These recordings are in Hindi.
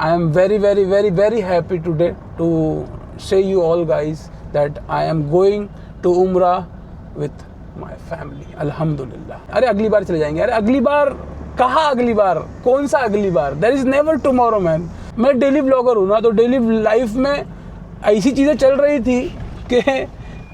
I am very happy today to say you all guys that I am going to Umrah with my family. Alhamdulillah. अरे अगली बार चले जाएंगे. अरे अगली बार कहाँ, अगली बार कौन सा अगली बार? There is never tomorrow man. मैं डेली ब्लॉगर हूँ ना, तो डेली लाइफ में ऐसी चीज़ें चल रही थी कि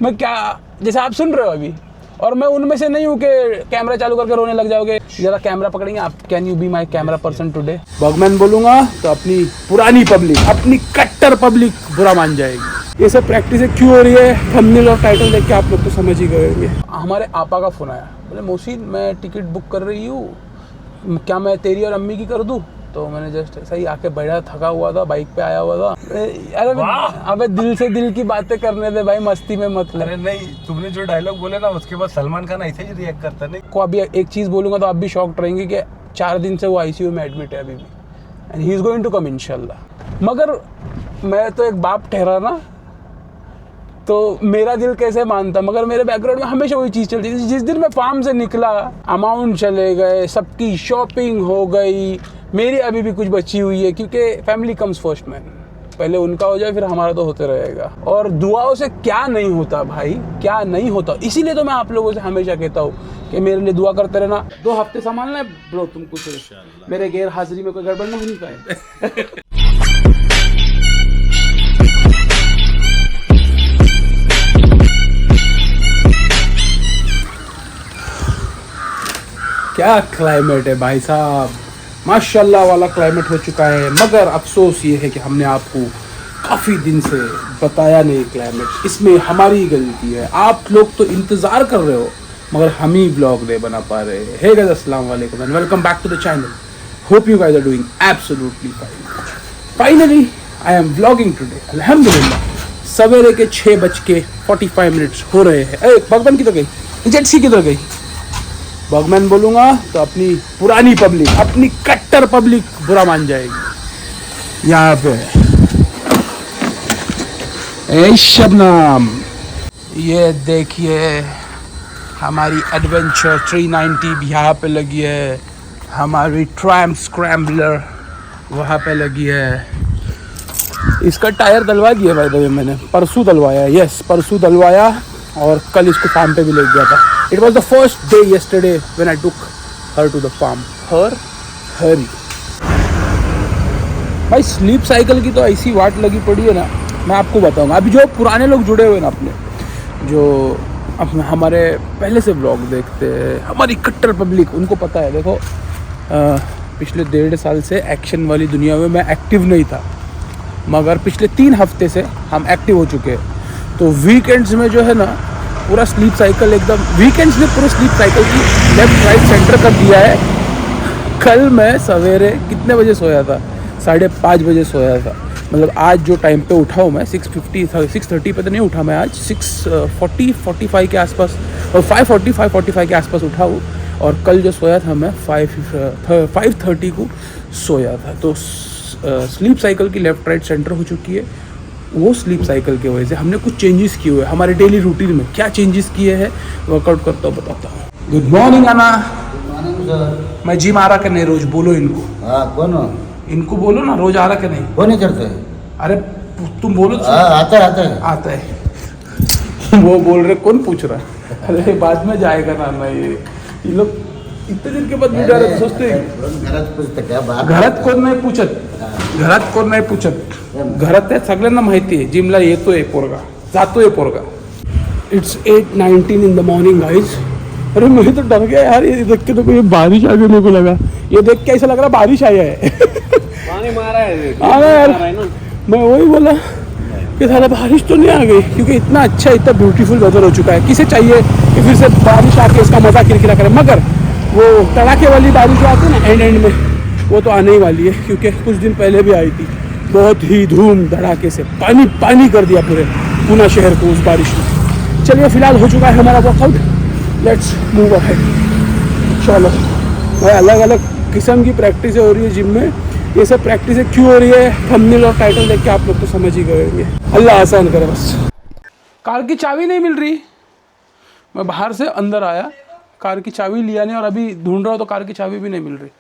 मैं क्या, जैसे आप सुन रहे हो अभी, और मैं उनमें से नहीं हूँ कि कैमरा चालू करके रोने लग जाओगे. जरा कैमरा पकड़ेंगे आप. Can you be my camera person today? बॉगमैन बोलूँगा तो अपनी पुरानी पब्लिक, अपनी कट्टर पब्लिक बुरा मान जाएगी. ये सब प्रैक्टिस क्यों हो रही है, थंबनेल और टाइटल देख के आप लोग तो समझ ही गए होंगे. हमारे आपा का फ़ोन आया, बोले मोहसिन मैं टिकट बुक कर रही हूँ, क्या मैं तेरी और अम्मी की कर दूँ? तो मैंने जस्ट सही आके बैठा, थका हुआ था, बाइक पे आया हुआ था. अरे अबे दिल से दिल की बातें करने दे भाई, मस्ती में मत ले. अरे नहीं, तुमने जो डायलॉग बोले ना उसके बाद सलमान खान ऐसे ही रिएक्ट करता नहीं. को अभी एक चीज़ बोलूँगा तो आप भी शॉक्ड रहेंगे कि 4 दिन से वो आईसीयू में एडमिट है अभी भी, and he is going to come इंशाल्लाह. मगर मैं तो एक बाप ठहरा ना, तो मेरा दिल कैसे मानता, मगर मेरे बैकग्राउंड में हमेशा वही चीज़ चलती थी. जिस दिन मैं फार्म से निकला, अमाउंट चले गए, सबकी शॉपिंग हो गई, मेरी अभी भी कुछ बची हुई है, क्योंकि फैमिली कम्स फर्स्ट मैन. पहले उनका हो जाए फिर हमारा तो होते रहेगा. और दुआओं से क्या नहीं होता भाई, क्या नहीं होता. इसीलिए तो मैं आप लोगों से हमेशा कहता हूँ कि मेरे लिए दुआ करते रहना. 2 हफ्ते संभालना है ब्रो तुमको, मेरे गैर हाजिरी में कोई गड़बड़ ना होनी पाए. क्या क्लाइमेट है भाई साहब, माशाल्लाह वाला क्लाइमेट हो चुका है. मगर अफसोस ये है कि हमने आपको काफ़ी दिन से बताया नहीं क्लाइमेट. इसमें हमारी गलती है. आप लोग तो इंतज़ार कर रहे हो, मगर हम ही ब्लॉग नहीं बना पा रहे. हे गाइस, अस्सलाम वालेकुम and welcome back to the channel. Hope you guys are doing absolutely fine. Finally I am vlogging today. अल्हम्दुलिल्लाह सवेरे के 6:45 हो रहे हैं. अरे बगबन किधर गई, जेटसी किधर गई? बॉगमैन बोलूँगा तो अपनी पुरानी पब्लिक, अपनी कट्टर पब्लिक बुरा मान जाएगी. यहाँ पे ए शबनम, ये देखिए हमारी एडवेंचर 390 भी यहाँ पे लगी है. हमारी ट्रैम्प स्क्रैम्बलर वहाँ पे लगी है. इसका टायर डलवा दिया भाई दबे, मैंने परसों डलवाया. यस, परसों डलवाया और कल इसको फार्म पे भी ले गया था. It was the first day yesterday when I took her to the farm. हरी भाई, स्लीप साइकिल की तो ऐसी वाट लगी पड़ी है ना, मैं आपको बताऊंगा. अभी जो पुराने लोग जुड़े हुए ना अपने, जो अपने हमारे पहले से ब्लॉग देखते हैं, हमारी कट्टर पब्लिक, उनको पता है. देखो पिछले 1.5 साल से एक्शन वाली दुनिया में मैं एक्टिव नहीं था, मगर पिछले 3 हफ्ते से हम एक्टिव हो चुके हैं. तो वीकेंड्स में जो है ना पूरा स्लीप साइकिल, एकदम वीकेंड्स ने पूरे स्लीप साइकिल की लेफ्ट राइट सेंटर कर दिया है. कल मैं सवेरे कितने बजे सोया था? 5:30 बजे सोया था. मतलब आज जो टाइम पे उठा हूँ मैं 6:30 पे तो नहीं उठा मैं, आज 6:45 के आसपास, और 5:45 के आसपास उठा हूँ. और कल जो सोया था मैं 5:30 को सोया था. तो स्लीप साइकिल की लेफ्ट राइट सेंटर हो चुकी है. वो स्लीप साइकिल की वजह से हमने कुछ चेंजेस किए हुए हैं हमारे डेली रूटीन में. क्या चेंजेस किए हैं वर्कआउट करता हूँ बताता हूँ. गुड मॉर्निंग अना. मैं जिम आ रहा कि नहीं रोज? बोलो इनको. कौन? इनको बोलो ना, रोज आ रहा कि नहीं? कौन नहीं करते? अरे तुम बोलो. आता है. वो बोल रहे, कौन पूछ रहा है? अरे बाद में जाएगा ना. मैं ये लोग इतने दिन के बाद वीडियो आ रहे तो सोचते हैं घरात कोण नाही पूछत. घरात आहे सगळ्यांना माहिती आहे जिमला येतोय पोरगा, जातोय पोरगा. It's 8:19 in the morning guys. अरे मैं तो डर गया यार, ये देख के तो कोई बारिश आ गई मेरे को लगा. ये देख के ऐसा लग रहा बारिश आया है. पानी मारा है. हाँ यार, मैं वही बोला कि साला बारिश तो नहीं आ गई, क्योंकि इतना अच्छा, इतना ब्यूटीफुल वेदर हो चुका है. किसे चाहिए कि फिर से बारिश आके इसका मजा किरकिरा करे? मगर वो तड़ाके वाली बारिश जो आती है ना एंड में, वो तो आने ही वाली है. क्योंकि कुछ दिन पहले भी आई थी, बहुत ही धूम धड़ाके से पानी कर दिया पूरे पूना शहर को उस बारिश में. चलिए फिलहाल हो चुका है हमारा वर्कआउट. Let's move ahead. चलो भाई, अलग अलग किस्म की प्रैक्टिस हो रही है जिम में. ये सब प्रैक्टिस क्यों हो रही है, थंबनेल और टाइटल देख के आप लोग तो समझ ही गए होंगे. अल्लाह आसान करे बस. कार की चाबी नहीं मिल रही. मैं बाहर से अंदर आया, कार की चाबी लिया नहीं, और अभी ढूंढ रहा हूँ तो कार की चाबी भी नहीं मिल रही.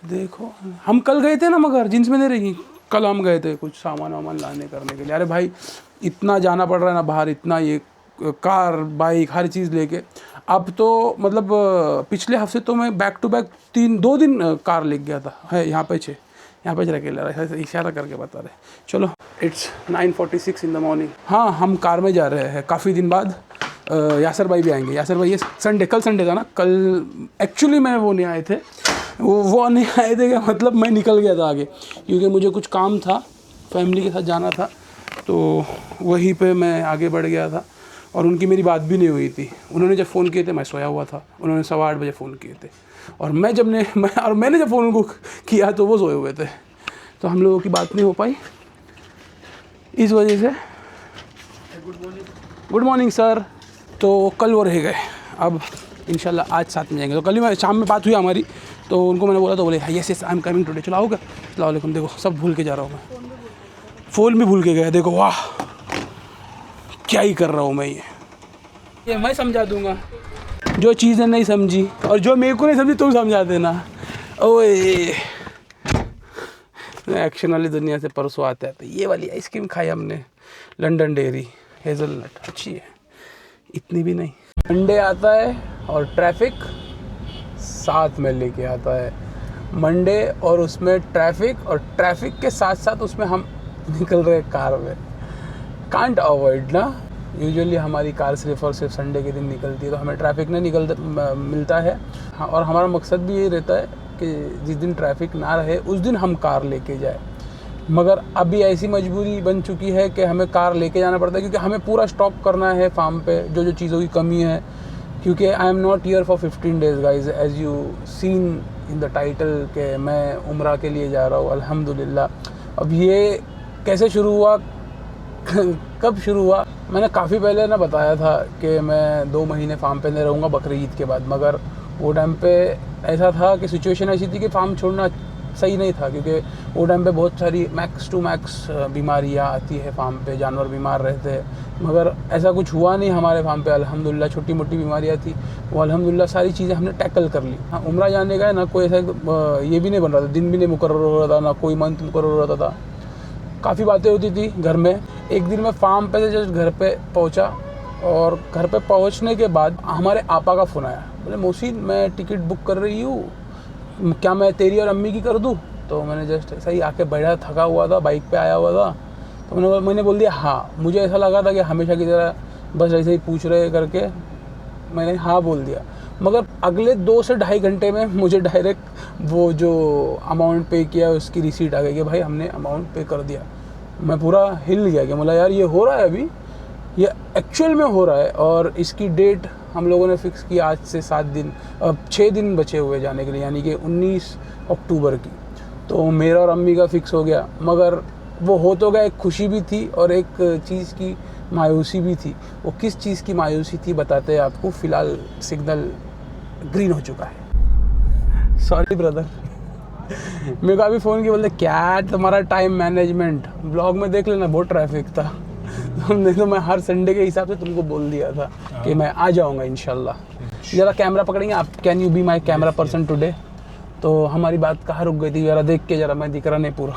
देखो हम कल गए थे ना, मगर जींस में नहीं रहेगी। कल हम गए थे कुछ सामान वामान लाने करने के लिए। अरे भाई इतना जाना पड़ रहा है ना बाहर, इतना ये कार बाइक हर चीज़ लेके। अब तो मतलब पिछले हफ्ते तो मैं बैक टू बैक 2 दिन कार ले गया था। है यहाँ पे रखे ला रहा है, इशारा करके बता रहे। चलो इट्स 9:46 इन द मॉर्निंग। हाँ हम कार में जा रहे हैं काफ़ी दिन बाद। यासर भाई भी आएंगे। यासर भाई ये संडे, कल संडे था ना, कल एक्चुअली मैं वो नहीं आए थे, वो नहीं आए थे, क्या मतलब मैं निकल गया था आगे, क्योंकि मुझे कुछ काम था, फैमिली के साथ जाना था, तो वहीं पे मैं आगे बढ़ गया था। और उनकी मेरी बात भी नहीं हुई थी। उन्होंने जब फ़ोन किए थे मैं सोया हुआ था, उन्होंने 8:15 बजे फ़ोन किए थे, और मैंने जब फ़ोन उनको किया तो वो सोए हुए थे, तो हम लोगों की बात नहीं हो पाई इस वजह से। Good morning sir. तो कल वो रह गए, अब इंशाल्लाह आज साथ में जाएंगे। तो कल ही मैं शाम में बात हुई हमारी, तो उनको मैंने बोला तो बोले yes yes I am coming today. चलो आओगे। अस्सलाम वालेकुम। देखो सब भूल के जा रहा हूँ मैं, फ़ोन भी भूल के गया। देखो वाह क्या ही कर रहा हूँ मैं। ये मैं समझा दूंगा, जो चीज़ें नहीं समझी और जो मेरे को नहीं समझी तुम समझा देना। ओए एक्शन वाली दुनिया से परसों आते हैं। तो ये वाली आइसक्रीम खाई हमने, लंदन डेयरी हेज़लनट, अच्छी है, इतनी भी नहीं। मंडे आता है और ट्रैफिक साथ में लेके आता है। मंडे और उसमें ट्रैफिक, और ट्रैफिक के साथ साथ उसमें हम निकल रहे कार में। कांट अवॉइड ना। यूजुअली हमारी कार सिर्फ और सिर्फ संडे के दिन निकलती है, तो हमें ट्रैफिक नहीं मिलता है। हाँ, और हमारा मकसद भी यही रहता है कि जिस दिन ट्रैफिक ना रहे उस दिन हम कार लेके जाए। मगर अभी ऐसी मजबूरी बन चुकी है कि हमें कार लेके जाना पड़ता है, क्योंकि हमें पूरा स्टॉक करना है फार्म पे, जो जो चीज़ों की कमी है। क्योंकि I am not here for 15 days guys, as you seen in the title के मैं उम्रा के लिए जा रहा हूँ अल्हम्दुलिल्लाह। अब ये कैसे शुरू हुआ कब शुरू हुआ, मैंने काफ़ी पहले ना बताया था कि मैं 2 महीने फार्म पे नहीं रहूँगा बकरीद ईद के बाद। मगर वो टाइम पे ऐसा था कि सिचुएशन ऐसी थी कि फार्म छोड़ना सही नहीं था, क्योंकि वो टाइम पे बहुत सारी मैक्स टू मैक्स बीमारियाँ आती है फार्म पे, जानवर बीमार रहते हैं। मगर ऐसा कुछ हुआ नहीं हमारे फार्म पे अल्हम्दुलिल्लाह। छोटी मोटी बीमारियाँ थी, वो अल्हम्दुलिल्लाह सारी चीज़ें हमने टैकल कर ली। हाँ उम्रा जाने का है ना, कोई ऐसा ये भी नहीं बन रहा था, दिन भी नहीं मुकर्रर हो रहा था, ना कोई मंथ मुकर्रर हो रहा था। काफ़ी बातें होती थी घर में। एक दिन मैं फार्म पे से जस्ट घर पे पहुंचा, और घर पे पहुंचने के बाद हमारे आपा का फ़ोन आया। बोले मोहसिन मैं टिकट बुक कर रही हूँ, क्या मैं तेरी और अम्मी की कर दूँ? तो मैंने जस्ट सही आके बैठा, थका हुआ था, बाइक पे आया हुआ था, तो मैंने बोल दिया हाँ। मुझे ऐसा लगा था कि हमेशा की तरह बस ऐसे ही पूछ रहे करके मैंने हाँ बोल दिया। मगर अगले 2 से ढाई घंटे में मुझे डायरेक्ट वो जो अमाउंट पे किया उसकी रिसीट आ गई कि भाई हमने अमाउंट पे कर दिया। मैं पूरा हिल गया कि मतलब यार ये हो रहा है, अभी ये एक्चुअल में हो रहा है। और इसकी डेट हम लोगों ने फ़िक्स की आज से 7 दिन, अब 6 दिन बचे हुए जाने के लिए, यानी कि 19 अक्टूबर की। तो मेरा और अम्मी का फ़िक्स हो गया। मगर वो हो तो गया, एक खुशी भी थी और एक चीज़ की मायूसी भी थी। वो किस चीज़ की मायूसी थी बताते हैं आपको। फ़िलहाल सिग्नल ग्रीन हो चुका है। सॉरी ब्रदर मेरे को अभी फ़ोन किया, बोलते क्या तुम्हारा टाइम मैनेजमेंट, ब्लॉग में देख लेना बहुत ट्रैफिक था। नहीं तो मैं हर संडे के हिसाब से तुमको बोल दिया था कि मैं आ जाऊँगा इंशाल्लाह। ज़रा कैमरा पकड़ेंगे आप, can you be my camera person today. तो हमारी बात कहाँ रुक गई थी, ज़रा देख के, ज़रा मैं दिख रहा नहीं पूरा,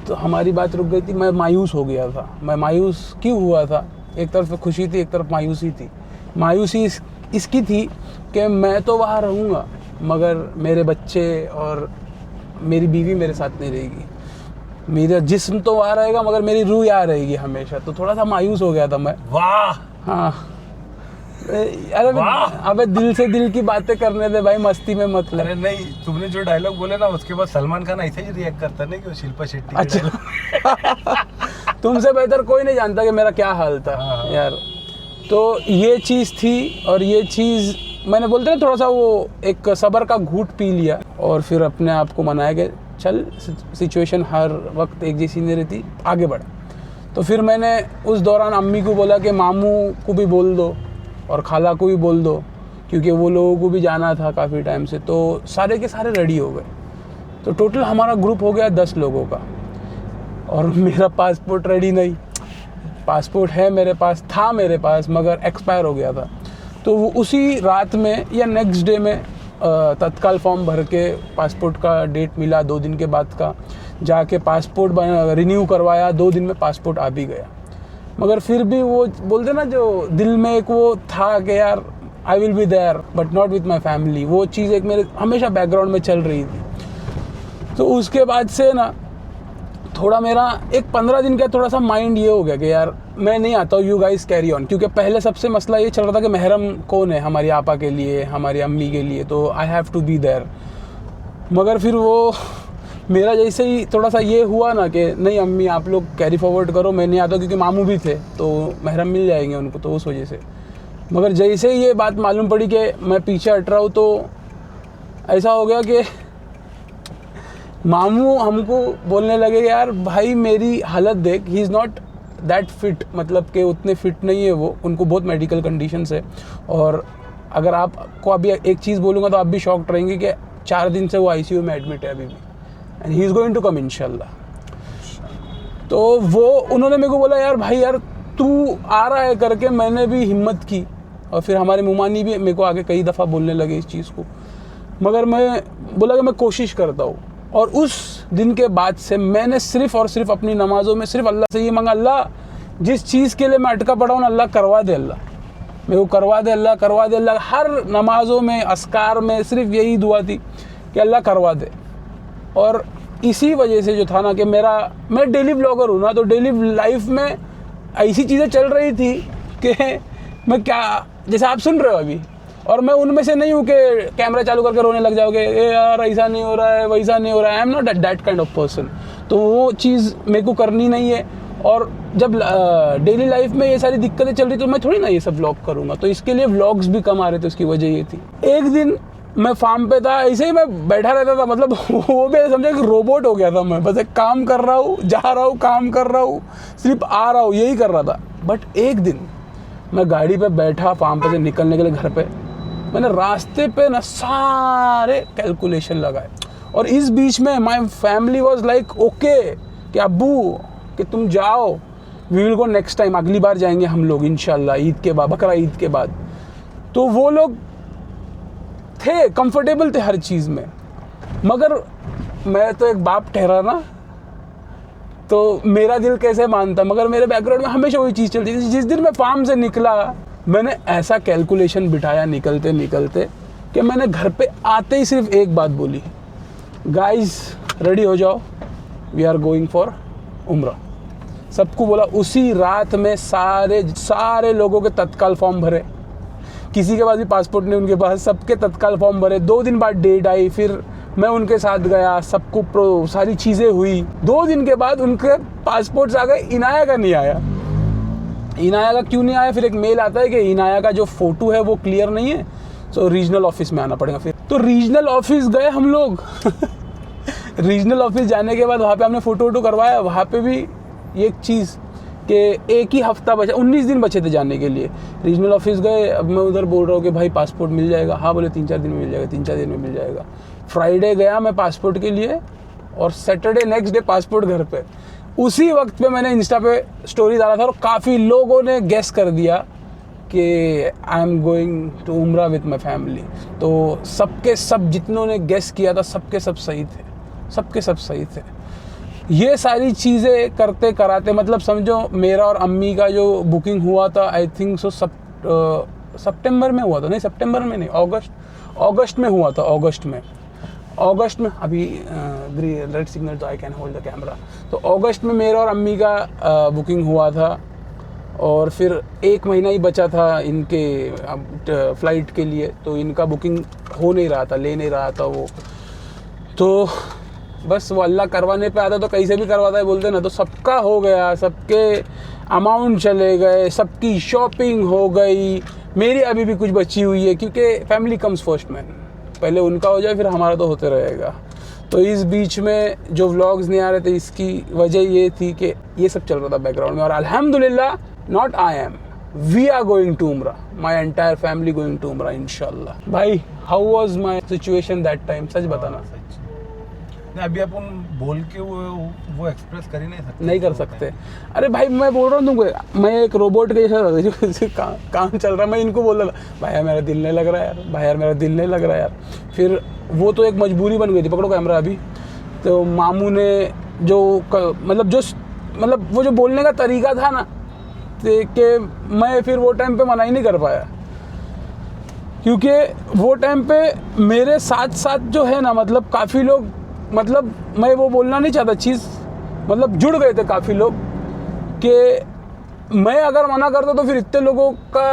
तो हमारी बात रुक गई थी। मैं मायूस हो गया था। मैं मायूस क्यों हुआ था? एक तरफ खुशी थी, एक तरफ मायूसी थी। मायूसी इसकी थी कि मैं तो वहाँ रहूँगा, मगर मेरे बच्चे और मेरी बीवी मेरे साथ नहीं रहेगी। मेरा जिस्म तो वहाँ रहेगा, मगर मेरी रूह यहाँ रहेगी हमेशा। तो थोड़ा सा मायूस हो गया था मैं। वाह। हाँ अरे अबे दिल से दिल की बातें करने दे भाई, मस्ती में मत ले। अरे नहीं, तुमने जो डायलॉग बोले ना उसके बाद सलमान खान ऐसे ही रिएक्ट करता नहीं कि शिल्पा शेट्टी। अच्छा तुमसे बेहतर कोई नहीं जानता कि मेरा क्या हाल था यार। तो ये चीज़ थी, और ये चीज़ मैंने बोलते ना थोड़ा सा वो एक सब्र का घूंट पी लिया, और फिर अपने आप को मनाया कि चल सिचुएशन हर वक्त एक जैसी नहीं रहती, आगे बढ़। तो फिर मैंने उस दौरान अम्मी को बोला कि मामू को भी बोल दो और खाला को भी बोल दो, क्योंकि वो लोगों को भी जाना था काफ़ी टाइम से। तो सारे के सारे रेडी हो गए। तो टोटल हमारा ग्रुप हो गया 10 लोगों का। और मेरा पासपोर्ट रेडी नहीं, पासपोर्ट है मेरे पास, था मेरे पास, मगर एक्सपायर हो गया था। तो वो उसी रात में या नेक्स्ट डे में तत्काल फॉर्म भर के पासपोर्ट का डेट मिला 2 दिन के बाद का, जाके पासपोर्ट रिन्यू करवाया, 2 दिन में पासपोर्ट आ भी गया। मगर फिर भी वो बोलते ना, जो दिल में एक वो था कि यार I will be there but not with my family, वो चीज़ एक मेरे हमेशा बैकग्राउंड में चल रही थी। तो उसके बाद से ना थोड़ा मेरा एक 15 दिन का थोड़ा सा माइंड ये हो गया कि यार मैं नहीं आता हूँ, यू गाइस कैरी ऑन। क्योंकि पहले सबसे मसला ये चल रहा था कि महरम कौन है हमारी आपा के लिए, हमारी अम्मी के लिए, तो I have to be there. मगर फिर वो मेरा जैसे ही थोड़ा सा ये हुआ ना कि नहीं अम्मी आप लोग कैरी फॉरवर्ड करो, मैं नहीं आता, क्योंकि मामू भी थे तो महरम मिल जाएंगे उनको, तो उस वजह से। मगर जैसे ही ये बात मालूम पड़ी कि मैं पीछे हट रहा हूँ, तो ऐसा हो गया कि मामू हमको बोलने लगे यार भाई मेरी हालत देख, he is not that fit, मतलब कि उतने फिट नहीं है वो, उनको बहुत मेडिकल कंडीशंस है। और अगर आपको अभी एक चीज़ बोलूँगा तो आप भी शॉक्ड रहेंगे कि 4 दिन से वो आईसीयू में एडमिट है अभी भी, and he is going to come इंशाल्लाह। तो वो उन्होंने मेरे को बोला यार भाई यार तू आ रहा है करके, मैंने भी हिम्मत की। और फिर हमारे मुमानी भी मेरे को आगे कई दफ़ा बोलने लगे इस चीज़ को, मगर मैं बोला कि मैं कोशिश करता हूँ। और उस दिन के बाद से मैंने सिर्फ़ और सिर्फ अपनी नमाज़ों में सिर्फ अल्लाह से ये मांगा, अल्लाह जिस चीज़ के लिए मैं अटका पड़ा हूँ ना, अल्लाह करवा दे, अल्लाह मेरे को करवा दे, अल्लाह करवा दे, अल्लाह। हर नमाज़ों में अस्कार में सिर्फ यही दुआ थी कि अल्लाह करवा दे। और इसी वजह से जो था ना कि मैं डेली व्लॉगर हूँ ना, तो डेली लाइफ में ऐसी चीज़ें चल रही थी कि मैं क्या, जैसे आप सुन रहे हो अभी, और मैं उनमें से नहीं हूँ कि कैमरा चालू करके रोने लग जाओगे, ए यार ऐसा नहीं हो रहा है, वैसा नहीं हो रहा है। आई am not that kind of person. तो वो चीज़ मेरे को करनी नहीं है। और जब डेली लाइफ में ये सारी दिक्कतें चल रही तो मैं थोड़ी ना ये सब व्लॉग करूँगा, तो इसके लिए व्लॉग्स भी कम आ रहे थे। उसकी वजह ये थी, एक दिन मैं फार्म पे था, ऐसे ही मैं बैठा रहता था, मतलब वो भी समझा कि रोबोट हो गया था मैं, बस एक काम कर रहा हूँ, जा रहा हूँ, काम कर रहा हूँ, सिर्फ आ रहा हूँ, यही कर रहा था। बट एक दिन मैं गाड़ी पे बैठा, फार्म पे से निकलने के लिए घर पे, मैंने रास्ते पे ना सारे कैलकुलेशन लगाए। और इस बीच में my family was like okay कि अब्बू कि तुम जाओ, we will go next time, अगली बार जाएंगे हम लोग इंशाल्लाह ईद के बाद, बकरा ईद के बाद। तो वो लोग थे, कंफर्टेबल थे हर चीज़ में। मगर मैं तो एक बाप ठहरा ना, तो मेरा दिल कैसे मानता। मगर मेरे बैकग्राउंड में हमेशा वही चीज़ चलती थी। जिस दिन मैं फार्म से निकला, मैंने ऐसा कैलकुलेशन बिठाया निकलते निकलते कि मैंने घर पे आते ही सिर्फ एक बात बोली, गाइस रेडी हो जाओ, वी आर गोइंग फॉर उम्रा। सबको बोला। उसी रात में सारे लोगों के तत्काल फॉर्म भरे, किसी के पास भी पासपोर्ट नहीं, उनके पास सबके तत्काल फॉर्म भरे। 2 दिन बाद डेट आई, फिर मैं उनके साथ गया, सबको सारी चीज़ें हुई। 2 दिन के बाद उनके पासपोर्ट्स आ गए, इनाया का नहीं आया। इनाया का क्यों नहीं आया? फिर एक मेल आता है कि इनाया का जो फ़ोटो है वो क्लियर नहीं है, तो रीजनल ऑफिस में आना पड़ेगा। फिर तो रीजनल ऑफिस गए हम लोग रीजनल ऑफिस जाने के बाद वहाँ पे हमने फ़ोटो करवाया। वहाँ पे भी एक चीज़ कि एक ही हफ्ता बचा, 19 दिन बचे थे जाने के लिए। रीजनल ऑफिस गए, अब मैं उधर बोल रहा हूँ कि भाई पासपोर्ट मिल जाएगा। हाँ बोले 3-4 दिन में मिल जाएगा, 3-4 दिन में मिल जाएगा। फ्राइडे गया मैं पासपोर्ट के लिए, और सैटरडे नेक्स्ट डे पासपोर्ट घर पे। उसी वक्त पे मैंने इंस्टा पे स्टोरी डाला था और काफ़ी लोगों ने गेस कर दिया कि आई एम गोइंग टू उम्रा विथ माई फैमिली। तो सबके सब जितनों ने गेस किया था सबके सब सही थे, सबके सब सही थे। ये सारी चीज़ें करते कराते, मतलब समझो मेरा और अम्मी का जो बुकिंग हुआ था, आई थिंक सो सितंबर में हुआ था, नहीं सितंबर में नहीं, अगस्त में हुआ था। अगस्त में अभी रेड सिग्नल, तो I can hold the camera. तो अगस्त में मेरा और अम्मी का बुकिंग हुआ था, और फिर 1 महीना ही बचा था इनके फ़्लाइट के लिए। तो इनका बुकिंग हो नहीं रहा था, ले नहीं रहा था वो। तो बस वो अल्लाह करवाने पे आता, तो कैसे भी करवाता है बोलते ना। तो सबका हो गया, सबके अमाउंट चले गए, सबकी शॉपिंग हो गई। मेरी अभी भी कुछ बची हुई है, क्योंकि फैमिली कम्स फर्स्ट मैन। पहले उनका हो जाए, फिर हमारा तो होते रहेगा। तो इस बीच में जो व्लॉग्स नहीं आ रहे थे, इसकी वजह ये थी कि ये सब चल रहा था बैकग्राउंड में। और अल्हम्दुलिल्लाह, not I am, we are going to उम्रा, my entire family going to उम्रा इंशाल्लाह। भाई how was my situation that time? सच बताना। नहीं, अभी अपन बोल के वो एक्सप्रेस कर ही नहीं कर सकते। अरे भाई मैं बोल रहा हूँ तुमको, मैं एक रोबोट के जैसा काम चल रहा है, मैं इनको बोल रहा था भाई यार मेरा दिल नहीं लग रहा यार, भाई यार मेरा दिल नहीं लग रहा यार। फिर वो तो एक मजबूरी बन गई थी, पकड़ो कैमरा अभी। तो मामू ने जो मतलब वो जो बोलने का तरीका था ना, कि मैं फिर वो टाइम पे मना ही नहीं कर पाया, क्योंकि वो टाइम पे मेरे साथ साथ जो है ना, मतलब काफ़ी लोग, मतलब मैं वो बोलना नहीं चाहता चीज़, मतलब जुड़ गए थे काफ़ी लोग, कि मैं अगर मना करता तो फिर इतने लोगों का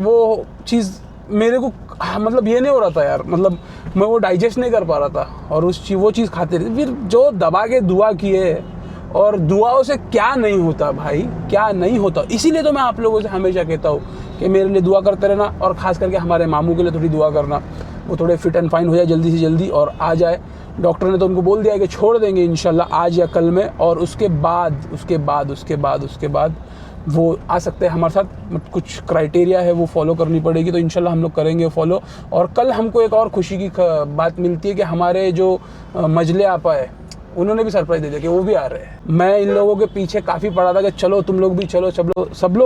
वो चीज़ मेरे को मतलब ये नहीं हो रहा था यार, मतलब मैं वो डाइजेस्ट नहीं कर पा रहा था, और वो चीज़ खाते रहे। फिर जो दबा के दुआ किए, और दुआओं से क्या नहीं होता भाई, क्या नहीं होता। इसीलिए तो मैं आप लोगों से हमेशा कहता हूँ कि मेरे लिए दुआ करते रहना, और ख़ास करके हमारे मामू के लिए थोड़ी दुआ करना, वो थोड़े फिट एंड फाइन हो जाए जल्दी से जल्दी और आ जाए। डॉक्टर ने तो उनको बोल दिया है कि छोड़ देंगे इंशाल्लाह आज या कल में, और उसके बाद वो आ सकते हैं हमारे साथ। कुछ क्राइटेरिया है वो फॉलो करनी पड़ेगी, तो इंशाल्लाह हम लोग करेंगे फॉलो। और कल हमको एक और खुशी की बात मिलती है कि हमारे जो मजले आपा है, उन्होंने भी सरप्राइज दे दिया कि वो भी आ रहे हैं। मैं इन लोगों के पीछे काफ़ी पड़ा था कि चलो तुम लोग भी चलो, सब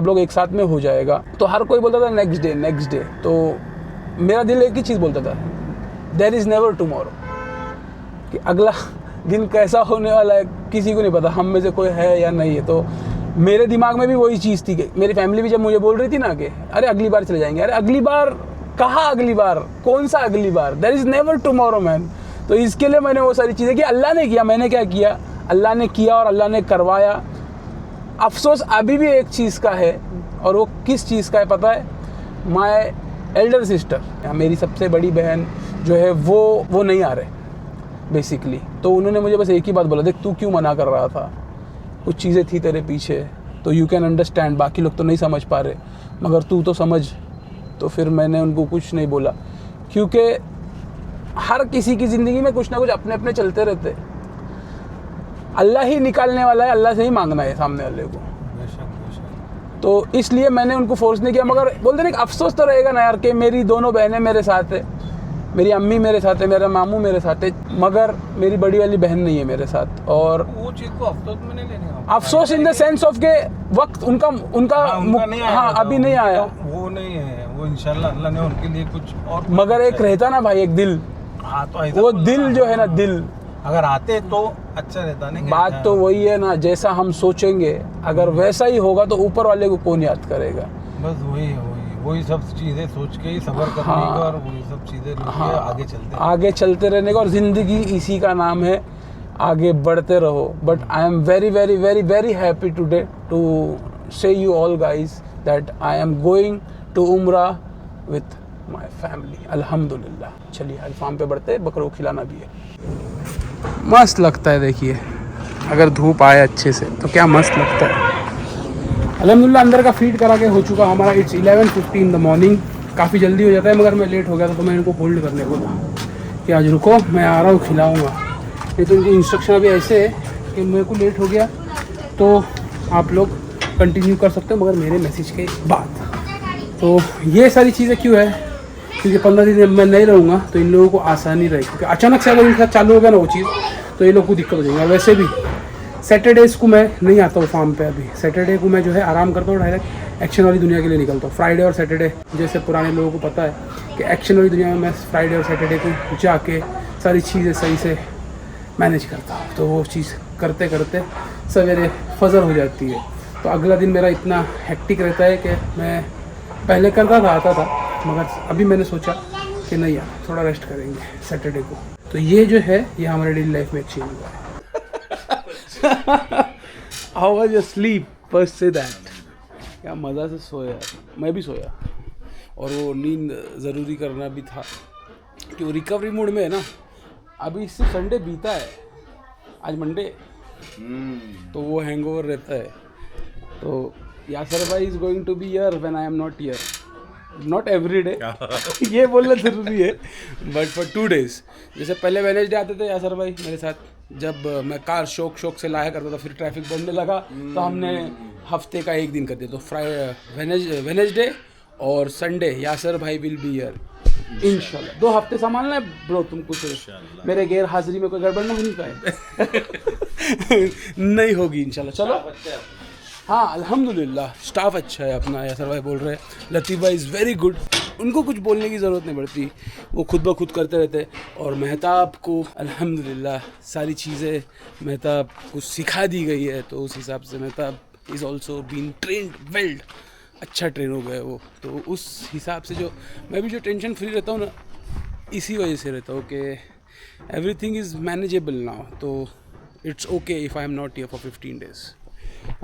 लोग एक साथ में हो जाएगा। तो हर कोई बोलता था नेक्स्ट डे, तो मेरा दिल एक ही चीज़ बोलता था, देयर इज़ नेवर टुमारो, कि अगला दिन कैसा होने वाला है किसी को नहीं पता, हम में से कोई है या नहीं है। तो मेरे दिमाग में भी वही चीज़ थी कि मेरी फैमिली भी जब मुझे बोल रही थी ना कि अरे अगली बार चले जाएंगे, अरे अगली बार कहाँ, अगली बार कौन सा अगली बार, there is never tomorrow man. तो इसके लिए मैंने वो सारी चीज़ें की। अल्लाह ने किया, मैंने क्या किया, अल्लाह ने किया और अल्लाह ने करवाया। अफसोस अभी भी एक चीज़ का है, और वो किस चीज़ का है पता है, माय एल्डर सिस्टर, मेरी सबसे बड़ी बहन जो है वो नहीं आ रहे बेसिकली। तो उन्होंने मुझे बस एक ही बात बोला, देख तू क्यों मना कर रहा था, कुछ चीज़ें थी तेरे पीछे, तो यू कैन अंडरस्टैंड, बाकी लोग तो नहीं समझ पा रहे मगर तू तो समझ। तो फिर मैंने उनको कुछ नहीं बोला, क्योंकि हर किसी की ज़िंदगी में कुछ ना कुछ अपने अपने चलते रहते। अल्लाह ही निकालने वाला है, अल्लाह से ही मांगना है सामने वाले को। तो इसलिए मैंने उनको फोर्स नहीं किया, मगर बोलते नहीं अफसोस तो रहेगा ना यार कि मेरी दोनों बहनें मेरे साथ है, मेरी अम्मी मेरे साथ है, मेरा मामू मेरे साथ है, मगर मेरी बड़ी वाली बहन नहीं है मेरे साथ। और वो चीज़ को अफसोस में नहीं लेने का, अफसोस इन द सेंस ऑफ के वक्त उनका नहीं आया, हाँ अभी नहीं आया, वो नहीं है, वो इंशाल्लाह अल्लाह ने उनके लिए कुछ और। मगर एक रहता ना भाई, एक दिल, हाँ तो वो दिल जो है ना, दिल अगर आते तो अच्छा रहता नहीं। बात तो वही है ना, जैसा हम सोचेंगे अगर वैसा ही होगा तो ऊपर वाले को कौन याद करेगा। बस वही सब चीज़ें सोच के ही सब्र करने का, और वही सब चीज़ें आगे चलते रहने का। और ज़िंदगी इसी का नाम है, आगे बढ़ते रहो। But I am very very very very happy today to say you all guys that I am going to उम्रा विथ माय फैमिली, अल्हम्दुलिल्लाह। चलिए अल्फाम पे बढ़ते, बकरों को खिलाना भी है। मस्त लगता है, देखिए अगर धूप आए अच्छे से तो क्या मस्त लगता है। अल्हम्दुलिल्लाह अंदर का फीड करा के हो चुका हमारा। इट्स 11:50 इन द मॉर्निंग, काफ़ी जल्दी हो जाता है, मगर मैं लेट हो गया था तो मैं इनको होल्ड करने को था कि आज रुको मैं आ रहा हूँ खिलाऊँगा। नहीं तो इनकी इंस्ट्रक्शन अभी ऐसे है कि मेरे को लेट हो गया तो आप लोग कंटिन्यू कर सकते हो, मगर मेरे मैसेज के बाद। तो ये सारी चीज़ें क्यों है, क्योंकि 15 दिन मैं नहीं रहूँगा तो इन लोगों को आसानी रहेगी, क्योंकि अचानक से अगर इनके साथ चालू हो गया ना वो चीज़, तो ये लोग को दिक्कत हो जाएगी। वैसे भी सैटरडेज़ को मैं नहीं आता हूँ फार्म पे, अभी सैटरडे को मैं जो है आराम करता हूँ, डायरेक्ट एक्शन वाली दुनिया के लिए निकलता हूँ। फ्राइडे और सैटरडे, जैसे पुराने लोगों को पता है कि एक्शन वाली दुनिया में मैं फ्राइडे और सैटरडे को जाके सारी चीज़ें सही से मैनेज करता हूँ। तो वो चीज़ करते करते सवेरे फजर हो जाती है, तो अगला दिन मेरा इतना हेक्टिक रहता है कि मैं पहले करता था, आता था, मगर अभी मैंने सोचा कि नहीं यार थोड़ा रेस्ट करेंगे सैटरडे को। तो ये जो है ये हमारे डेली लाइफ में चेंज हुआ है। How was your sleep, first say that. क्या मज़ा से सोया, मैं भी सोया, और वो नींद ज़रूरी करना भी था कि वो रिकवरी मूड में है ना। अभी सिर्फ संडे बीता है, आज मंडे, तो वो हैंगओवर रहता है। तो यासर भाई is going to be here when I am not here, not every day ये बोलना ज़रूरी है, बट फॉर 2 days। जैसे पहले वेडनेसडे आते थे यासर भाई मेरे साथ, जब मैं कार शौक से लाया करता था, फिर ट्रैफिक बढ़ने लगा तो हमने हफ्ते का एक दिन कर दिया। तो वेडनेसडे और संडे यासर भाई विल बी हियर। इंशाल्लाह 2 हफ्ते संभालना है ब्रो तुमको सिर्फ, मेरे गैर हाजिरी में कोई गड़बड़ ना होनी पाए। नहीं होगी इंशाल्लाह। चलो हाँ अल्हम्दुलिल्लाह स्टाफ अच्छा है अपना, यासर भाई बोल रहे हैं, लतीफ़ भाई इज़ वेरी गुड, उनको कुछ बोलने की ज़रूरत नहीं पड़ती, वो खुद ब खुद करते रहते। और मेहताब को अल्हम्दुलिल्लाह सारी चीज़ें मेहताब को सिखा दी गई है, तो उस हिसाब से Mehtab is also been trained well, अच्छा ट्रेन हो गया वो। तो उस हिसाब से जो मैं भी जो टेंशन फ्री रहता हूँ ना, इसी वजह से रहता हूँ कि एवरीथिंग इज़ मैनेजेबल नाउ, तो it's okay if I am not here for 15 days.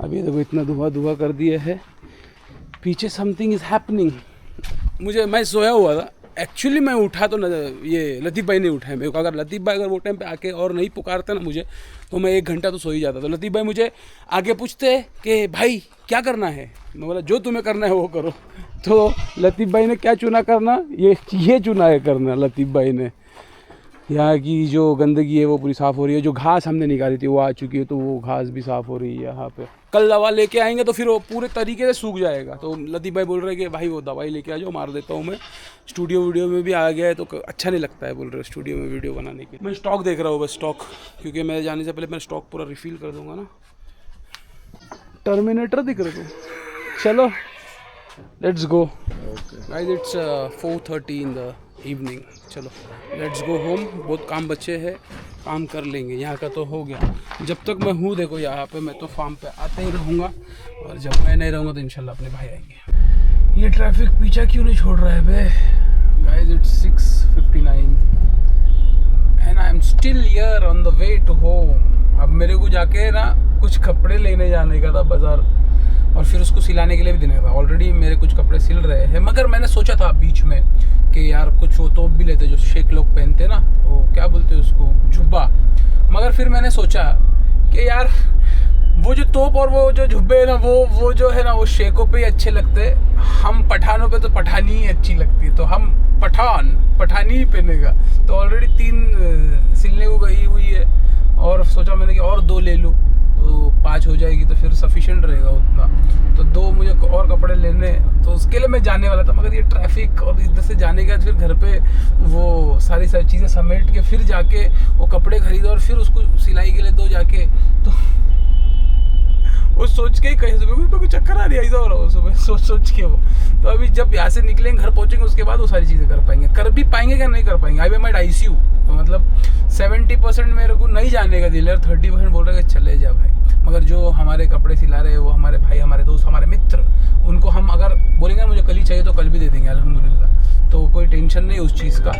अभी देखो इतना धुआं कर दिया है, पीछे समथिंग इज़ हैपनिंग। मैं सोया हुआ था एक्चुअली, मैं उठा तो ये लतीफ़ भाई ने उठाया मेरे को। अगर लतीफ़ भाई अगर वो टाइम पे आके और नहीं पुकारते ना मुझे, तो मैं 1 घंटा तो सो ही जाता। तो लतीफ़ भाई मुझे आगे पूछते कि भाई क्या करना है, मैं बोला जो तुम्हें करना है वो करो। तो लतीफ़ भाई ने क्या चुना करना, ये चुना है करना लतीफ़ भाई ने। यहाँ की जो गंदगी है वो पूरी साफ़ हो रही है, जो घास हमने निकाली थी वो आ चुकी है, तो वो घास भी साफ़ हो रही है यहाँ पे। कल दवा लेके आएंगे तो फिर वो पूरे तरीके से सूख जाएगा। तो लतीफ़ भाई बोल रहे हैं कि भाई वो दवाई लेके आ जाओ, मार देता हूँ मैं। स्टूडियो वीडियो में भी आ गया है तो अच्छा नहीं लगता है, बोल रहे स्टूडियो में वीडियो बनाने के। मैं स्टॉक देख रहा हूँ बस, स्टॉक, क्योंकि मैं जाने से पहले मैं स्टॉक पूरा रिफ़िल कर दूँगा ना। टर्मिनेटर दिख रहे थे। चलो let's go guys, it's 4:30 in the evening. चलो लेट्स गो होम, बहुत काम बचे हैं, काम कर लेंगे। यहाँ का तो हो गया, जब तक मैं हूँ देखो यहाँ पे, मैं तो फार्म पे आते ही रहूँगा, और जब मैं नहीं रहूँगा तो इंशाल्लाह अपने भाई आएंगे। ये ट्रैफिक पीछा क्यों नहीं छोड़ रहा है बे guys, it's 6:59 and I am still here on the way to home. अब मेरे को जाके ना कुछ कपड़े लेने जाने का था बाज़ार, और फिर उसको सिलाने के लिए भी देने का था। ऑलरेडी मेरे कुछ कपड़े सिल रहे हैं, मगर मैंने सोचा था बीच में कि यार कुछ वो तोप भी लेते जो शेख लोग पहनते ना, वो क्या बोलते हैं उसको, जुब्बा। मगर फिर मैंने सोचा कि यार वो जो तोप और वो जो जुब्बे है ना, वो जो है ना, वो शेखों पे ही अच्छे लगते। हम पठानों पे तो पठानी ही अच्छी लगती है, तो हम पठानी ही पहनेगा। तो ऑलरेडी 3 सिलने को गई हुई है, और सोचा मैंने कि और 2 ले लूँ तो 5 हो जाएगी, तो फिर सफिशिएंट रहेगा उतना। तो 2 मुझे और कपड़े लेने, तो उसके लिए मैं जाने वाला था, मगर ये ट्रैफिक और इधर से जाने के बाद फिर घर पे वो सारी चीज़ें समेट के फिर जाके वो कपड़े खरीदो और फिर उसको सिलाई के लिए दो जाके, तो वो सोच के ही कहीं सुबह को चक्कर आ रही है, ऐसा हो रहा हो सुबह सोच के वो। तो अभी जब यहाँ से निकलेंगे, घर पहुँचेंगे, उसके बाद वो सारी चीज़ें कर भी पाएंगे क्या नहीं कर पाएंगे। आई माइट ICU, तो मतलब 70% मेरे को नहीं जाने का दिल है, 30% बोल रहे हैं चले जा भाई। मगर जो हमारे कपड़े सिला रहे हैं वो हमारे भाई, हमारे दोस्त, हमारे मित्र, उनको हम अगर बोलेंगे मुझे कल ही चाहिए तो कल भी दे देंगे अल्हम्दुलिल्लाह। तो कोई टेंशन नहीं उस चीज़ का।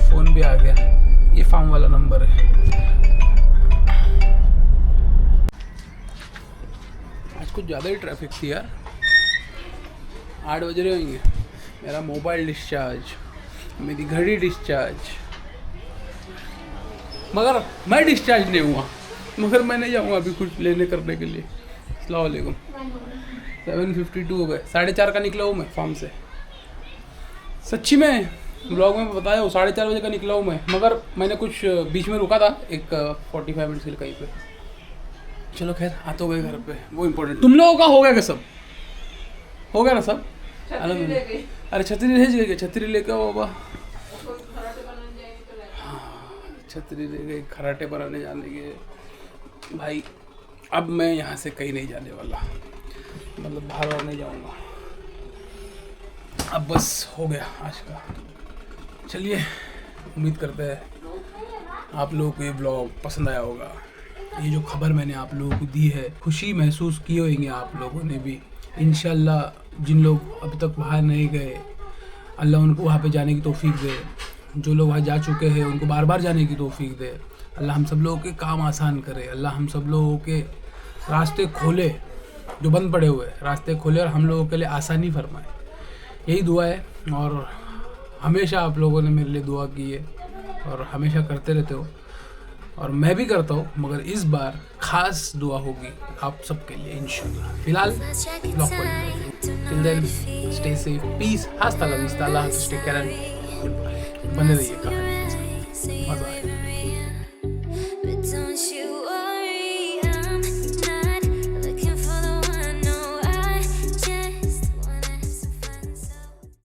फ़ोन भी आ गया, ये फार्म वाला नंबर है। आज कुछ ज़्यादा ही ट्रैफिक थी यार, 8 बज रहे होंगे। मेरा मोबाइल डिस्चार्ज, मेरी घड़ी डिस्चार्ज, मगर मैं डिस्चार्ज नहीं हुआ, मगर मैं नहीं जाऊँगा अभी कुछ लेने करने के लिए। अस्सलाम वालेकुम। 7:52 हो गए, 4:30 का निकला हूँ मैं फार्म से। सच्ची में ब्लॉग में बताया हूँ, 4:30 बजे का निकला हूँ मैं, मगर मैंने कुछ बीच में रुका था एक 45 मिनट से कहीं पे। चलो खैर आ तो गए घर पे, वो इम्पोर्टेंट। तुम लोगों का हो गया क्या, सब हो गया ना सब? अरे छतरी ले गए, छतरी लेके आओ बाबा। छतरी ले गई, खराटे बनाने जाने के भाई। अब मैं यहाँ से कहीं नहीं जाने वाला, मतलब बाहर नहीं जाऊँगा। अब बस हो गया आज का। चलिए उम्मीद करते हैं आप लोगों को ये ब्लॉग पसंद आया होगा। ये जो खबर मैंने आप लोगों को दी है, खुशी महसूस किए होंगे आप लोगों ने भी। इंशाल्लाह जिन लोग अभी तक वहाँ नहीं गए, अल्लाह उनको वहाँ पे जाने की तौफीक दे। जो लोग वहाँ जा चुके हैं उनको बार बार जाने की तौफीक दे। अल्लाह हम सब लोगों के काम आसान करे, अल्लाह हम सब लोगों के रास्ते खोले, जो बंद पड़े हुए रास्ते खोले, और हम लोगों के लिए आसानी फरमाए। यही दुआ है, और हमेशा आप लोगों ने मेरे लिए दुआ की है और हमेशा करते रहते हो, और मैं भी करता हूँ, मगर इस बार ख़ास दुआ होगी आप सबके लिए इंशाल्लाह। फिलहाल ब्लॉग पर till then stay safe, peace, hasta la vista, अल्लाह हाफ़िज़, take care and good bye. बने रहिए कहानी, मज़ा आए।